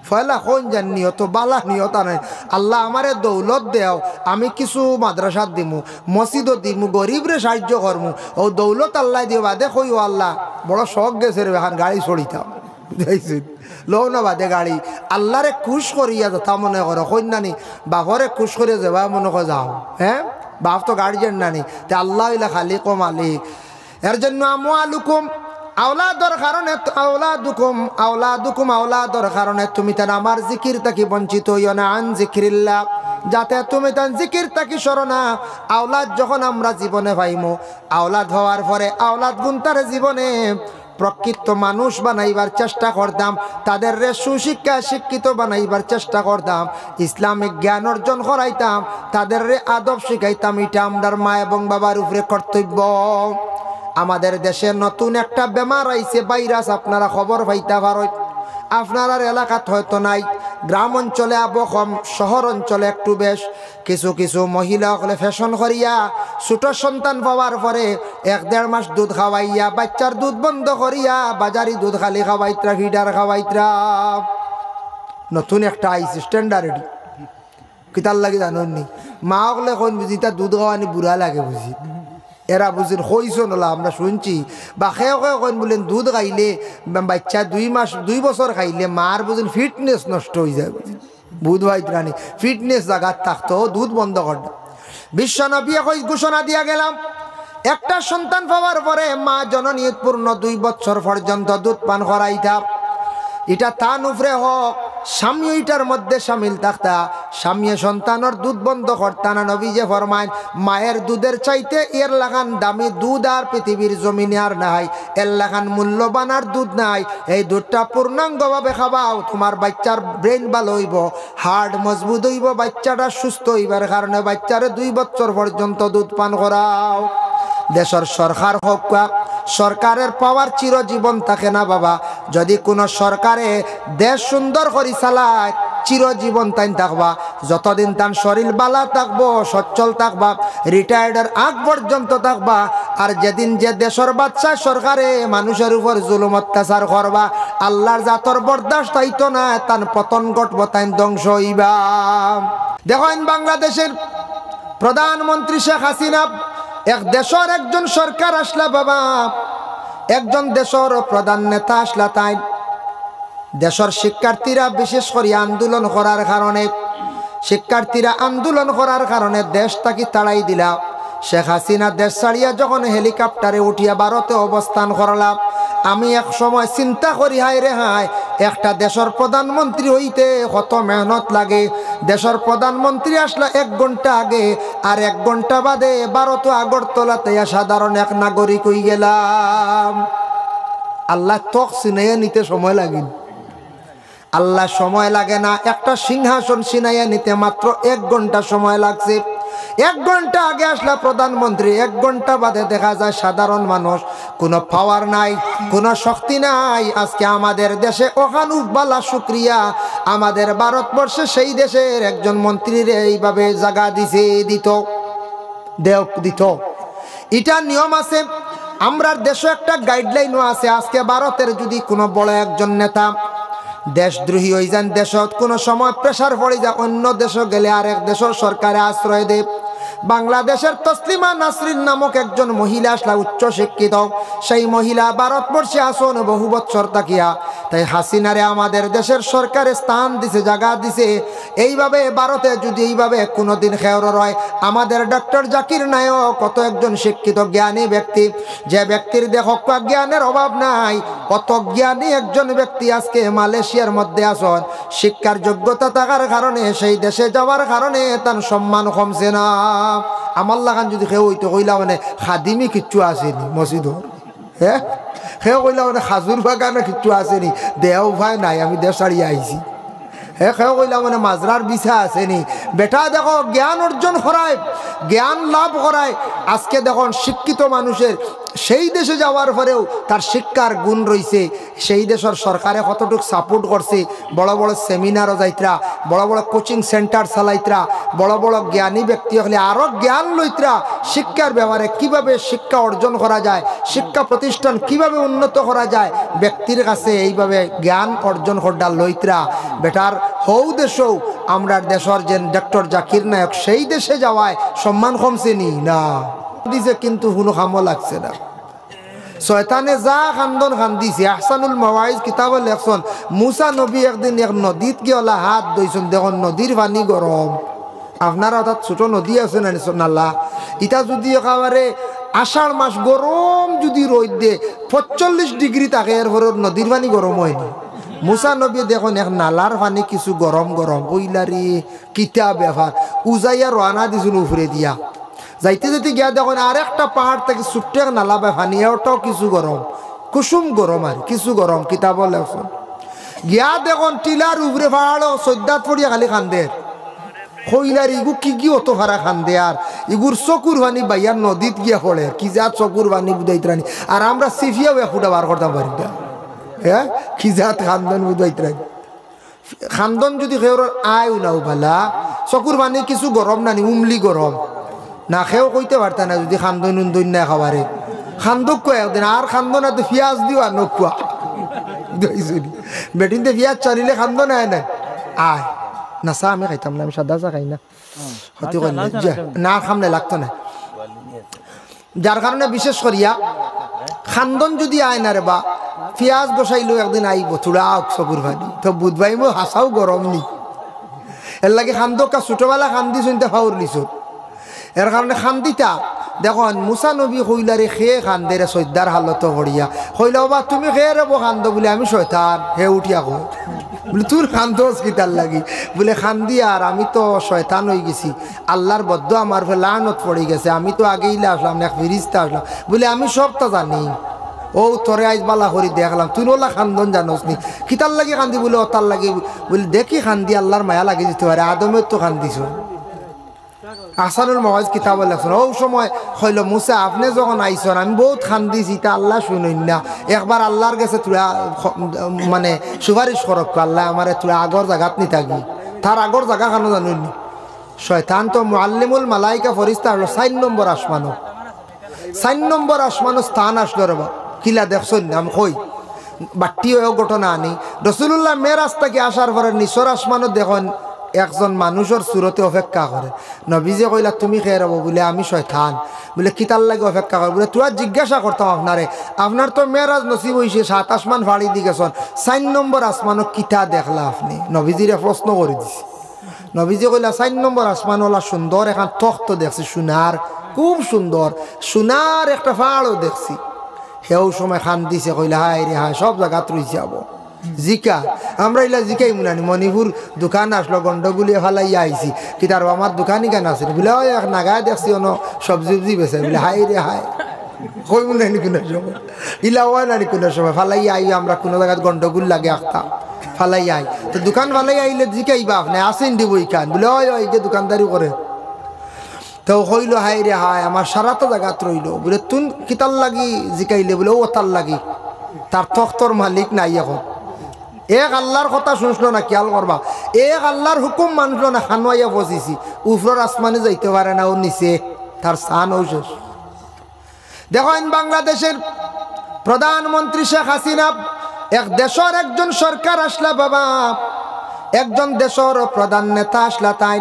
ফয়লা কোন জান নিয়ত বালা নিয়তা নাই। আল্লাহ আমারে দৌলত দেও, আমি কিছু মাদ্রাসাত দিমু, মসজিদও দিমু, গরিবরে সাহায্য করমু, ও দৌলত আল্লাহ দিও বাদে কই, ও আল্লাহ বড় শখ গেছে রে, এখন গাড়ি চড়িতাম, দেখছি লো না বাদে গাড়ি। আল্লাহরে খুশ করিয়া যথা মনে করো, কন্যানি বাপরে খুশ করিয়া যাবা মনে কর যাও, হ্যাঁ বাপ তো গার্জিয়ান নানি, তে আল্লাহ ইলা খালিক ও মালিক। এর জন্য আমওয়ালুকুম, আওলাদর কারণে, আওলাদর কারণে তুমি তার আমার জিকির তাকি বঞ্চিত হইও না, আন জিকিরিল্লাহ, যাতে তুমি তার জিকির তাকি সরো না। আওলাদ যখন আমরা জীবনে পাইমো, আওলাদ হওয়ার পরে আওলাদ গুণ তার জীবনে প্রকৃত মানুষ বানাইবার চেষ্টা করতাম, তাদের রে সুশিক্ষা শিক্ষিত বানাইবার চেষ্টা করতাম, ইসলামিক জ্ঞান অর্জন করাইতাম, তাদের রে আদব শিখাইতাম। এটা আমার মা এবং বাবার উপরে কর্তব্য। আমাদের দেশে নতুন একটা বেমার আইছে, ভাইরাস, আপনারা খবর পাইতে পারো, আপনার এলাকাত হয়তো নাই, গ্রাম অঞ্চলে আবো কম, শহর অঞ্চলে একটু বেশ। কিছু কিছু মহিলা হলে ফ্যাশন করিয়া ছোট সন্তান পাওয়ার পরে 1-1.5 মাস দুধ খাওয়াইয়া, বাচ্চার দুধ বন্ধ করিয়া বাজারি দুধ খালি খাওয়াইত্রা, ফিডার খাওয়াইত্রা। নতুন একটা আইসি স্ট্যান্ডার্ড, কিতার লাগে জানি মা হলে কোন বুঝি, তার দুধ খাওয়ানি বুড়া লাগে বুঝি, এরা বুঝির হইস নলা, আমরা শুনছি বা খেয়ে কইন বলেন দুধ খাইলে বাচ্চা 2 বছর খাইলে মার বুঝেন ফিটনেস নষ্ট হয়ে যায়, বুধ ভাইত্রানি ফিটনেস জায়গার থাকতো, দুধ বন্ধ কর। বিশ্ব নবী ঘোষণা দিয়া গেলাম, একটা সন্তান পাওয়ার পরে মা জননী পূর্ণ 2 বছর পর্যন্ত দুধ পান করাইতা। এটা তান উফরে হোক স্বামী এটার মধ্যে সামিল থাকতা স্বামী সন্তানের দুধ বন্ধ করতা না। নবী যে ফরমায় মায়ের দুধের চাইতে এর লাগান দামি দুধ আর পৃথিবীর জমিনে আর নাই, এর লাগান মূল্যবান আর দুধ নাই। এই দুধটা পূর্ণাঙ্গভাবে খাবাও, তোমার বাচ্চার ব্রেন ভালো হইব, হার্ট মজবুত হইব, বাচ্চাটা সুস্থ হইবার কারণে বাচ্চারে 2 বছর পর্যন্ত দুধ পান করাও। দেশের সরকার হোক, সরকারের পাওয়ার চিরজীবন থাকে না বাবা। যদি কোনো সরকারে দেশ সুন্দর করে চালায় চিরজীবন তাই থাকবা, যতদিন তার শরীর বালা থাকবো, সচ্ছল থাকবা, রিটায়ার্ডের আগ পর্যন্ত থাকবা। আর যেদিন যে দেশের বাদশা সরকারে মানুষের উপর জুলুম অত্যাচার করবা, আল্লাহর জাতর বরদাস্ত হইতো না, তার পতন ঘটব, তাই ধ্বংস হইবা। দেখেন বাংলাদেশের প্রধানমন্ত্রী শেখ হাসিনা, এক দেশের একজন সরকার আসলা বাবা, একজন দেশের প্রধান নেতা আসলা, তাই দেশের শিক্ষার্থীরা বিশেষ করে আন্দোলন করার কারণে, শিক্ষার্থীরা আন্দোলন করার কারণে দেশ তাকে তাড়াই দিলা। শেখ হাসিনা দেশ ছাড়িয়া যখন হেলিকপ্টারে উঠিয়া ভারতে অবস্থান করলাম, আমি এক সময় চিন্তা করি হায় রে হায়, একটা দেশের প্রধানমন্ত্রী হইতে কত মেহনত লাগে। দেশের প্রধানমন্ত্রী আসলা 1 ঘন্টা আগে, আর 1 ঘন্টা বাদে ভারত আগরতলাতে সাধারণ এক নাগরিক হয়ে গেলাম। আল্লাহ তখ চিনাইয়া নিতে সময় লাগে, আল্লাহ সময় লাগে না। একটা সিংহাসন ছিনাইয়া নিতে মাত্র 1 ঘন্টা সময় লাগছে। 1 ঘন্টা আগে আসলা প্রধানমন্ত্রী, 1 ঘন্টা বাদে দেখা যায় সাধারণ মানুষ, কোনো পাওয়ার নাই, কোনো শক্তি নাই। আজকে আমাদের দেশে ওখানুবালা শুক্রিয়া, আমাদের ভারতবর্ষে সেই দেশের একজন মন্ত্রীর এইভাবে জায়গা দিছে, দিত। এটা নিয়ম আছে, আমরার দেশে একটা গাইডলাইনও আছে। আজকে ভারতের যদি কোনো বড় একজন নেতা দেশদ্রোহী হয়ে যান, দেশত কোনো সময় প্রেশার পড়ে যায়, অন্য দেশে গেলে আরেক দেশের সরকারে আশ্রয় দেয়। বাংলাদেশের তসলিমা নাসরিন নামক একজন মহিলা আসলা, উচ্চ শিক্ষিত, সেই মহিলা ভারতবর্ষে আসন বহু বছর তাকিয়া, তাই হাসিনারে আমাদের দেশের সরকারে স্থান দিছে, জায়গা দিছে। এইভাবে ভারতে যদি এইভাবে কোনোদিন খেয়র রয়, আমাদের ডক্টর জাকির নায়ক কত একজন শিক্ষিত জ্ঞানী ব্যক্তি, যে ব্যক্তির দেখ জ্ঞানের অভাব নাই, কত জ্ঞানী একজন ব্যক্তি আজকে মালয়েশিয়ার মধ্যে আসন। শিক্ষার যোগ্যতা থাকার কারণে, সেই দেশে যাওয়ার কারণে তার সম্মান কমছে না। আমার লাগান যদি কেউ হইতো কইলা মানে খাদিমি কিচ্ছু আসেনি মসজিদর, হ্যাঁ কেউ কইলা মানে খাজুর বাগানে কিচ্ছু আসেনি, দেহ ভাই নাই, আমি দেশ ছাড়িয়ে আইছি। হ্যাঁ কেউ কইলা মানে মাজরার বিছা আসেনি। বেটা দেখো জ্ঞান অর্জন করায়, জ্ঞান লাভ করায়। আজকে দেখুন শিক্ষিত মানুষের সেই দেশে যাওয়ার পরেও তার শিক্ষার গুণ রয়েছে। সেই দেশের সরকারে কতটুকু সাপোর্ট করছে, বড় বড় সেমিনারও যাইতরা, বড় বড় কোচিং সেন্টার চালাইতরা, বড় বড় জ্ঞানী ব্যক্তি হলে আরও জ্ঞান লইতরা, শিক্ষার ব্যাপারে কিভাবে শিক্ষা অর্জন করা যায়, শিক্ষা প্রতিষ্ঠান কিভাবে উন্নত করা যায়, ব্যক্তির কাছে এইভাবে জ্ঞান অর্জন করা লইতরা। বেটার হৌ দেশেও আমরা দেশের যে ডক্টর জাকির নায়ক, সেই দেশে যাওয়ায় সম্মান কমছে নি না দিছে, কিন্তু কোনো কামও লাগছে না। শয়তানে যা খান্দন খান্দিছে। আহসানুল মাওয়াইজ কিতাবে লেখছেন, মুসা নবী একদিন এক নদীত গিয়ে হাত ধুইছেন, দেখুন নদীর পানি গরম। আপনার অর্থাৎ ছোট নদী আছে না নালা, ইটা যদি একেবারে আষাঢ় মাস গরম যদি রোদ দে 45 ডিগ্রি থাকে, এরপরে নদীর পানি গরম হয়নি। মুসা নবী দেখুন এক নালার পানি কিছু গরম গরম কইলারি কিতা ব্যাপার, উজাইয়া রানা দিছিল উফরে দিয়া। যাইতে যেতে গিয়া দেখুন আর একটা পাহাড় থেকে ছোট্ট এক নালা পানি, ওটাও কিছু গরম, কুসুম গরম আর কিছু গরম। কিতাব লেখছেন গিয়া দেখুন টিলার উপরে পাহাড় সৈদাত পড়িয়া খালি খান্দের কইলার ইগু কি অত ভাড়া খান্দে, আর ইগুর চকুর পানি বাইয়ার নদীত গিয়া পড়ে, কি যা চকুর পানি বুঝাইতরানি। আর আমরা সিফিয়াও একুটা বার করতাম পারি না, হ্যাঁ কি জাত খান্দন বুঝাইতরানি। খান্দন যদি খেয়ে আয় নাও ভালা, চকুর পানি কিছু গরম নানি, উমলি গরম না, খেয়েও কইতে পারত না যদি খান্দন উন্দন না খাবারে। খান্দক কয় একদিন আর খান্দন না, পিঁয়াজ দিও আর নকুয়া বেটিনতে পিঁয়াজ চালিলে খান্দন আয় না, আয় না চা আমি খাইতাম না, আমি সাদা চা খাই না, হতে কই না খাম না, লাগতো না। যার কারণে বিশেষ করিয়া খান্দন যদি আয় না রে বা পিঁয়াজ বসাইলো একদিন আইব থোড়া চকুর ভানি, তো বুধবাই মো হাসাও গরম নি, এর লাগে খান্দকা ছোটবেলা খান্দি শুনতে ফাউর নিছো। এর কারণে খান্দিতা দেখুন মুসা নবী কইলারে খেয়ে খান্দেরে সৈদ্যার হালত করিয়া কইল বা তুমি খেয়ে রেব খান্দ বলে আমি শয়তান হে উঠিয়া কই বলে তোর খান্দোস কি তার লাগি বলে খান্দি আর আমি তো শয়তান হয়ে গেছি আল্লাহর বদ্ধ আমার লানত পড়ে গেছে আমি তো আগেই আসলাম এক ফিরিস্তা আসলাম বলে আমি সব তো জানি ও তোরে আইজ বালা করি দেখলাম তুই ওলা খান্দন জানোস নি কিতার লাগি খান্দি বলে ও তার লাগে বলে দেখি খান্দি আল্লাহর মায়া লাগে যেতে পারে আদমের তো খান্দিছ আসানুল মহাজ কিতাব লেখছেন ও সময় হইল মুসা আপনি যখন আইসন আমি বহুত খান্দিছি তা আল্লাহ শুনুন না একবার আল্লাহর কাছে তুই মানে সুপারিশ করক আল্লাহ আমার তুই আগর জায়গাত নি থাকি তার আগর জায়গা কেন জানুন শয়তান তো মুআল্লিমুল মালাইকা ফরিস্তা হলো 4 নম্বর আসমানো 4 নম্বর আসমানো স্থান আসলো রে বা কিলা দেখছেন আমি কই বাট্টি হয়েও ঘটনা আনি রসুল্লাহ মেরাজ থেকে আসার পরে নিচর আসমানো দেখুন একজন মানুষের সুরতে অপেক্ষা করে নবীজে কইলা তুমি খেয়ে রব বলে আমি শয়তান বলে কিতার লাগে অপেক্ষা করে বলে তুই জিজ্ঞাসা করতাম আপনার তো মেরাজ নসিব হয়েছে 7 আসমান ফাড়ি দি গেছেন 4 নম্বর আসমানো কিতা দেখলা আপনি নবীজিরে প্রশ্ন করে দিছি নবীজি কইলা 4 নম্বর আসমান ওলা সুন্দর এখন তখ্ত দেখছি সোনার খুব সুন্দর সোনার একটা ফাড়ও দেখছি সেও সময় খান দিছে কইলা হায় রে হায় সব জায়গাত রই যাব জিকা আমরা ইলা জিকাই মুনানি মণিপুর দোকান আসলো গন্ডগুলিয়ে ফালাইয়া আইছি কি তার আমার দোকানই কেন আছে বলে ওই এক নাগায় দেখছি অন সবজি উবজি বেছে বলে হাই রে হায় কই মুনানি কোনো সময় ইলা ওয়া নানি কোনো সময় ফালাইয়া আই আমরা কোনো জায়গায় গন্ডগুল লাগে আখতা ফালাইয়া আই তো দোকান ফালাই আইলে জিকাইবা আপনি আসেন দিবই কান বলে ওই ওই যে দোকানদারি করে তো হইল হাই রে হায় আমার সারা তো জায়গাত রইল বলে তুন কিতার লাগি জিকাইলে বলে ও তার লাগি তার তখ্তর মালিক নাই এখন এক আল্লাহর কথা শুনছিল না খেয়াল করবা এক আল্লাহর হুকুম মানলো না খানোয়াইয়া বসিছি উপরের আসমানে যাইতে পারে না ও নিচে তার স্থান ও শেষ দেখেন বাংলাদেশের প্রধানমন্ত্রী শেখ হাসিনা এক দেশের একজন সরকার আসলা বাবা একজন দেশের প্রধান নেতা আসলা তাই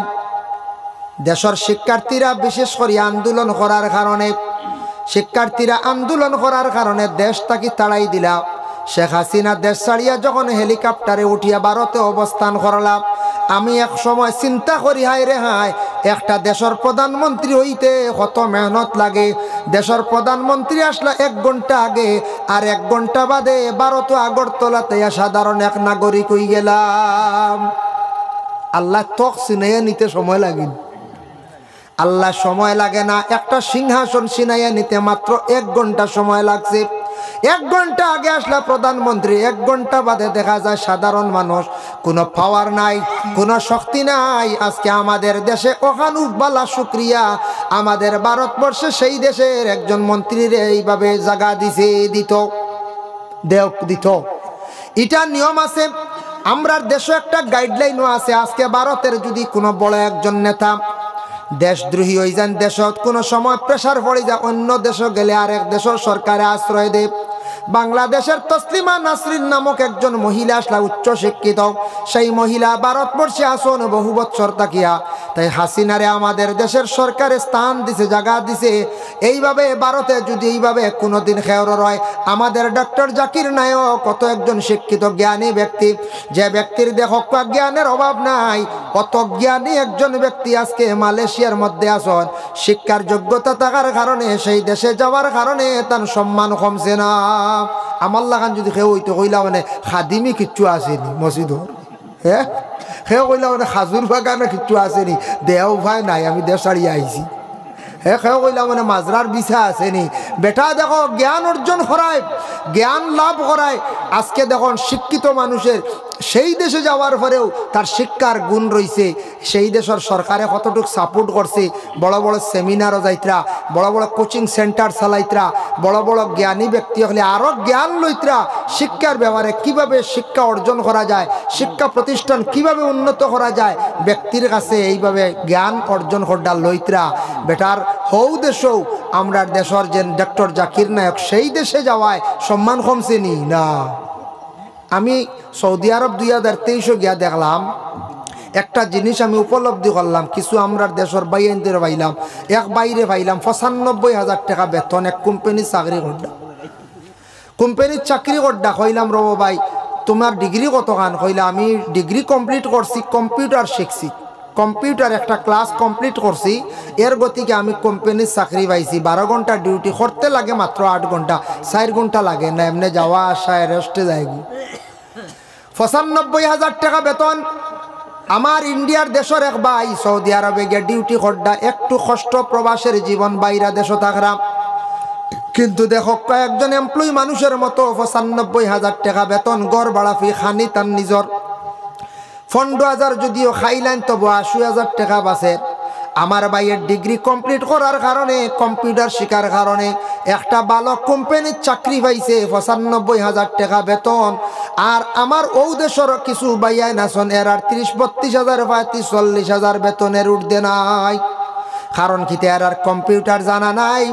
দেশের শিক্ষার্থীরা বিশেষ করে আন্দোলন করার কারণে দেশ তাকে তাড়াই দিলা শেখ হাসিনা দেশ ছাড়িয়া যখন হেলিকপ্টারে উঠিয়া ভারতে অবস্থান করলাম আমি এক সময় চিন্তা করি হায় রে হায় একটা দেশের প্রধানমন্ত্রী হইতে কত মেহনত লাগে দেশের প্রধানমন্ত্রী আসলা 1 ঘন্টা আগে আর 1 ঘন্টা বাদে ভারত আগরতলাতে সাধারণ এক নাগরিক হয়ে গেলাম আল্লাহ তখ চিনাইয়া নিতে সময় লাগে আল্লাহ সময় লাগে না একটা সিংহাসন ছিনাইয়া নিতে মাত্র 1 ঘন্টা সময় লাগছে 1 ঘন্টা আগে আসলা প্রধানমন্ত্রী 1 ঘন্টা বাদে দেখা যায় সাধারণ মানুষ কোনো পাওয়ার নাই কোনো শক্তি নাই আজকে আমাদের দেশে ওখানুবালা শুক্রিয়া আমাদের ভারতবর্ষে সেই দেশের একজন মন্ত্রীর এইভাবে জায়গা দিত এটা নিয়ম আছে আমরা দেশে একটা গাইডলাইনও আছে আজকে ভারতের যদি কোনো বড় একজন নেতা দেশদ্রোহী হয়ে যান দেশত কোনো সময় প্রেসার পড়ে যায় অন্য দেশে গেলে আরেক দেশের সরকারে আশ্রয় দেয় বাংলাদেশের তসলিমা নাসরিন নামক একজন মহিলা আসলা উচ্চ শিক্ষিত সেই মহিলা ভারতবর্ষে আসন বহু বছর তাকিয়া তাই হাসিনারে আমাদের দেশের সরকারে স্থান দিছে জায়গা দিছে এইভাবে ভারতে যদি এইভাবে কোনোদিন খেয়র রয় আমাদের ডক্টর জাকির নায়ক কত একজন শিক্ষিত জ্ঞানী ব্যক্তি যে ব্যক্তির দেখো জ্ঞানের অভাব নাই কত জ্ঞানী একজন ব্যক্তি আজকে মালয়েশিয়ার মধ্যে আসন শিক্ষার যোগ্যতা থাকার কারণে সেই দেশে যাওয়ার কারণে তার সম্মান কমছে না আমার লাগান যদি কেউ হইতে কইলা মানে খাদিমি কিচ্ছু আসেনি মসজিদ হ্যাঁ সেও কইলা মানে খাজুর বাগানে কিচ্ছু আসেনি দেহ ভাই নাই আমি দেশ ছাড়িয়ে আইছি হ্যাঁ সেও কইলা মানে মাজরার বিছা আসেনি বেটা দেখো জ্ঞান অর্জন করায় জ্ঞান লাভ করায় আজকে দেখুন শিক্ষিত মানুষের সেই দেশে যাওয়ার পরেও তার শিক্ষার গুণ রয়েছে সেই দেশের সরকারে কতটুকু সাপোর্ট করছে বড় বড় সেমিনারও যাইতরা বড় বড় কোচিং সেন্টার চালাইতরা বড় বড় জ্ঞানী ব্যক্তি হলে আরও জ্ঞান লইতরা শিক্ষার ব্যাপারে কিভাবে শিক্ষা অর্জন করা যায় শিক্ষা প্রতিষ্ঠান কিভাবে উন্নত করা যায় ব্যক্তির কাছে এইভাবে জ্ঞান অর্জন করা লইতরা বেটার হৌ দেশেও আমরা দেশের যে ডক্টর জাকির নায়ক সেই দেশে যাওয়ায় সম্মান কমছে নি না আমি সৌদি আরব 2023 গিয়া দেখলাম একটা জিনিস আমি উপলব্ধি করলাম কিছু আমরা দেশের বাইরে পাইলাম এক বাইরে পাইলাম 95,000 টাকা বেতন এক কোম্পানির চাকরি করডা কইলাম রব ভাই তোমার ডিগ্রি কত খান কইলা আমি ডিগ্রি কমপ্লিট করছি কম্পিউটার শিখছি কম্পিউটার একটা ক্লাস কমপ্লিট করছি, এর গতিকে আমি কোম্পানির চাকরি পাইছি। 12 ঘন্টা ডিউটি করতে লাগে মাত্র 8 ঘন্টা, 4 ঘন্টা লাগে না, এমনি যাওয়া আসায় রেস্টে যাইগু। 95,000 টাকা বেতন। আমার ইন্ডিয়ার দেশের এক ভাই সৌদি আরবে গিয়ে ডিউটি করডা, একটু কষ্ট প্রবাসের জীবন, বাইরা দেশ থাকলাম, কিন্তু দেখো কয়েকজন এমপ্লয়ি মানুষের মতো 95,000 টাকা বেতন, গড় বাড়াফি খানি তার নিজর 15,000 যদিও খাইলেন তবু 80,000 টাকা বাঁচে। আমার ভাইয়ের ডিগ্রি কমপ্লিট করার কারণে, কম্পিউটার শিখার কারণে একটা ভালো কোম্পানির চাকরি পাইছে, 95,000 টাকা বেতন। আর আমার ও দেশের কিছু ভাইয়াই নাচন এর আর 30-32,000 বা 40,000 বেতনের উঠতে নাই। কারণ কি, এর আর কম্পিউটার জানা নাই,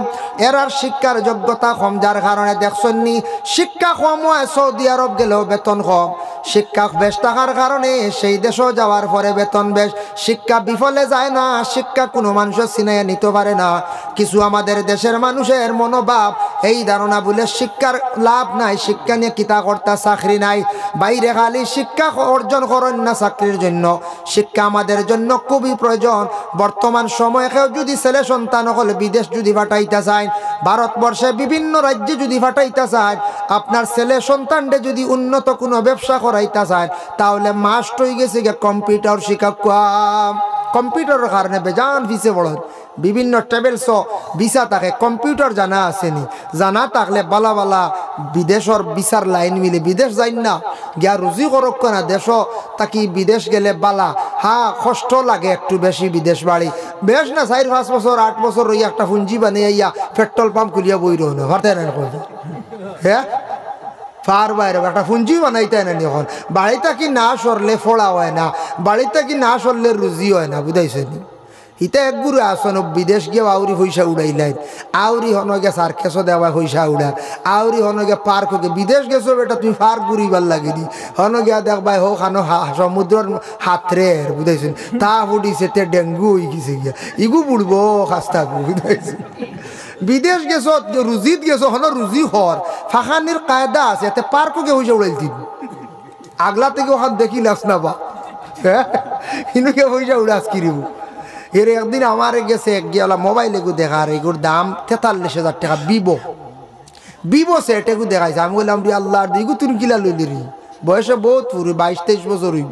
এর আর শিক্ষার যোগ্যতা কম, যার কারণে দেখছনি শিক্ষা কম হয় সৌদি আরব গেলেও বেতন কম। শিক্ষা বেশ থাকার কারণে সেই দেশও যাওয়ার পরে বেতন বেশ। শিক্ষা বিফলে যায় না, শিক্ষা কোনো মানুষের চিনাইয়া নিতে পারে না। কিছু আমাদের দেশের মানুষের মনোভাব এই ধারণা বলে শিক্ষার লাভ নাই, শিক্ষা নিয়ে কিতা কর্তা চাকরি নাই। বাইরে খালি শিক্ষা অর্জন করেন না চাকরির জন্য, শিক্ষা আমাদের জন্য খুবই প্রয়োজন। বর্তমান সময়ে কেউ যদি ছেলে সন্তান হলে বিদেশ যদি পাঠাইতে চায়, ভারতবর্ষে বিভিন্ন রাজ্যে যদি পাঠাইতে চায়, আপনার ছেলে সন্তানকে যদি উন্নত কোনো ব্যবসা করাইতে চায়, তাহলে মাস্ট হয়ে গেছে কম্পিউটার শিক্ষা। কম্পিউটারের কারণে বেজান ফিসে বড় বিভিন্ন ট্রাভেলস ভিসা থাকে, কম্পিউটার জানা আসেনি, জানা থাকলে বালা বালা বিদেশের বিচার লাইন মিলে বিদেশ যাই না গিয়া রুজি করক না, দেশ তাকি বিদেশ গেলে বালা। হ্যাঁ কষ্ট লাগে একটু বেশি, বিদেশ বাড়ি বেশ না 4-5 বছর 8 বছর রই একটা পুঞ্জি বানিয়ে ইয়া পেট্রোল পাম্প খুলিয়া বই রো না ভারতে না, হ্যাঁ ফার বাইরে একটা পুঞ্জি বানাইতে না। এখন বাড়িতে কি না সরলে ফোড়া হয় না, বাড়িতে কি না সরলে রুজি হয় না, বুঝাইছেন? ইতা এক গুরু আসন বিদেশ গিয়ে আউরি পয়সা উড়াইলেন, আউরি হনগে সার্কেসও দেওয়া পয়সা উড়া, আউরি হনগে পার্ক হোকে। বিদেশ গেছো বেটা তুমি পার্ক ঘুরিবার লাগেনি, হনগিয়া দেখবাই হোক খানো সমুদ্রের হাতরে, বুঝাইছেন? তা ফুটিছে তে ডেঙ্গু হয়ে গেছে গিয়া, ইগু বুড়বো খাস্তা, বুঝাইছেন? বিদেশ গেছো রুজিত গেছো, হন রুজি হর ফাঁকানির কায়দা আছে, এতে পার্ককে পয়সা উড়াই দিন। আগলা থেকে ওখান দেখি লাস না বা, হ্যাঁ ইনুকে পয়সা উড়াস কিরিব। এর একদিন আমার গেছে এক গিয়ালা মোবাইল এগু দেখার, এগুর দাম 43,000 টাকা, বিবো সেট এগু দেখাইছে। আমি বললাম রে আল্লাহর দিগু তুমি কিলা লইলি রে, বয়সে বহুত পুরো 22-23 বছর হইব।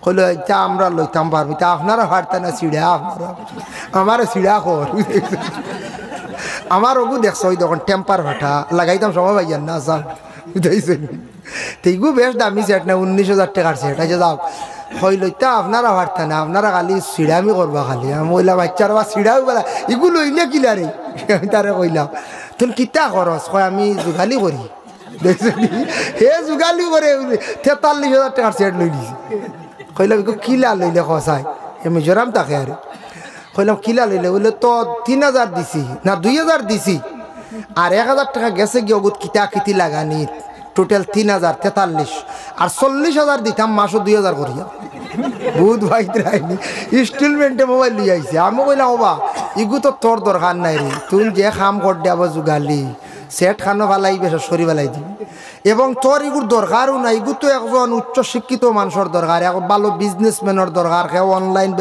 কইল তা আমরা লইতাম পারবি, তা আপনারা হারতেন না ছিড়া, আপনারা আমার ছিড়া কর। আমার ওগু দেখছ ওই তখন টেম্পার ভাটা লাগাইতাম সময় পাইয়ান না স্যার, বুঝাইছেন? তেগু বেশ দামি সেট না, 19,000 টাকার সেট আছে। যাও হইল তা আপনারা হারতে না, আপনারা খালি সিঁড়ামি করবা খালি। আমি বললাম বাচ্চার বা সিঁড়াও বলা এগুলো লইলে কিলা রে, আমি তারে কইলাম তুমি কিতা খরচ? কয় আমি যোগালি করি। দেখছেন হে যোগালি করে 43,000 টাকার সেট লই দিছি। কইলাম এগুলো কিলা লইলে খসাই, মিজোরাম তাকে আর কইলাম কিলা লইলে, বললে তো 3,000 দিছি না 2,000 দিছি, আর 1,000 টাকা গেছে গিয়ে ওগুত কিতা কিতি লাগানি, টোটাল 3,043, আর 40,000 দিতাম মাসও 2,000 করিয়া। বহুত ভাই রাইনি ইনস্টলমেন্টে মোবাইল লিয়ে আইছে। আমি কইলাম ওবা ইগু তো তোর দরকার নাই রে, তুই যে খাম কর দে আবার যোগালি সেট খানো ভালাই বেশ সরি বেলাই দিবি, এবং তোর ইগুর দরকারও নাই। ইগু তো একজন উচ্চ শিক্ষিত মানুষের দরকার, এক ভালো বিজনেসম্যানের দরকার, কেউ অনলাইন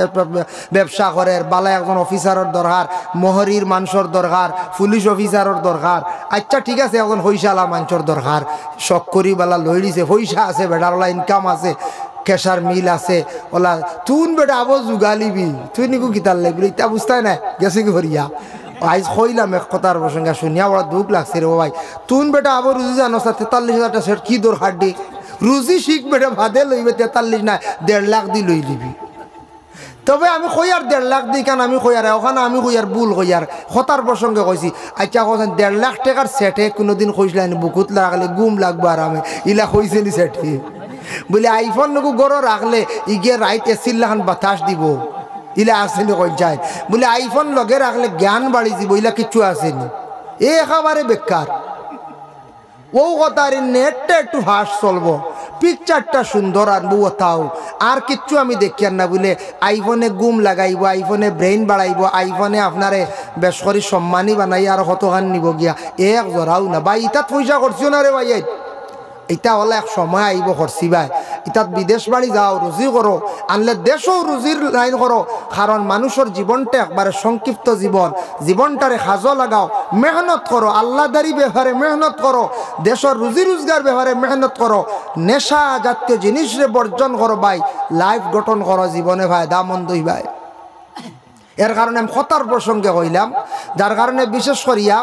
ব্যবসা করে, ভালো একজন অফিসারের দরকার, মহরির মানুষের দরকার, পুলিশ অফিসারের দরকার। আচ্ছা ঠিক আছে, একজন পয়সাওয়ালা মানুষের দরকার, শখ করি বেলা লই দিছে, পয়সা আছে বেটার, ওলা ইনকাম আছে, কেশার মিল আছে, ওলা তুন বেটা আবো যোগালিবি, তুই নিকু কিতার লাগবি ইতা বুঝতাই নাই গেছে কি ভরিয়া। আইজ কইলাম এক কথার প্রসঙ্গে শুনিয়া বড় দুঃখ লাগছে রে ভাই, তুন বেটা আবার রুজি জানো 43,000 সেট কি দরকার দি, রুজি শিখ বেটা ভাদে লইবে 43 না 1.5 লাখ দি লই লিবি। তবে আমি কইয়ার 1.5 লাখ দিই কেন, আমি কইয়ার ওখানে আমি কইয়ার ভুল কইয়ার কথার প্রসঙ্গে কইছি। আচ্ছা কইছেন 1.5 লাখ টাকার সেটে কোনোদিন কইছিলেন বুকুত লাগলে গুম লাগবো আর আমি ইলা কইছে নি সেটে বলে আইফোন নকু গড় রাখলে ইগে রাইট এসির লাখান বাতাস দিব, ইলা আসেনি কই যায় বলে আইফোন লগে রাখলে জ্ঞান বাড়ি দিব, ইলা কিচ্ছু আসেনি, এ একেবারে বেকার। ও কথার নেটটা একটু ভাস চলবো, পিকচারটা সুন্দর আনবো তাও, আর কিচ্ছু আমি দেখি না। বলে আইফোনে গুম লাগাইব, আইফোনে ব্রেইন বাড়াইব, আইফোনে আপনারে বেশ করে সম্মানী বানাই আর কতখান নিব গিয়া, এক জোড়াও না ভাই। ইতাত পয়সা করছো না রে ভাই, এটা হলে এক সময় আইব করছি ভাই। ইতাত বিদেশ বাড়ি যাও, রুজি করো, আনলে দেশও রুজির লাইন করো। কারণ মানুষের জীবনটা একবারে সংক্ষিপ্ত জীবন, জীবনটারে সাজো লাগাও, মেহনত করো, আল্লাহদারি ব্যাপারে মেহনত করো, দেশের রুজি রোজগার ব্যাপারে মেহনত করো, নেশা জাতীয় জিনিসরে বর্জন করো ভাই, লাইফ গঠন করো, জীবনে ভাই দামন্দই ভাই। এর কারণে আমি কথার প্রসঙ্গে কইলাম, যার কারণে বিশেষ করিয়া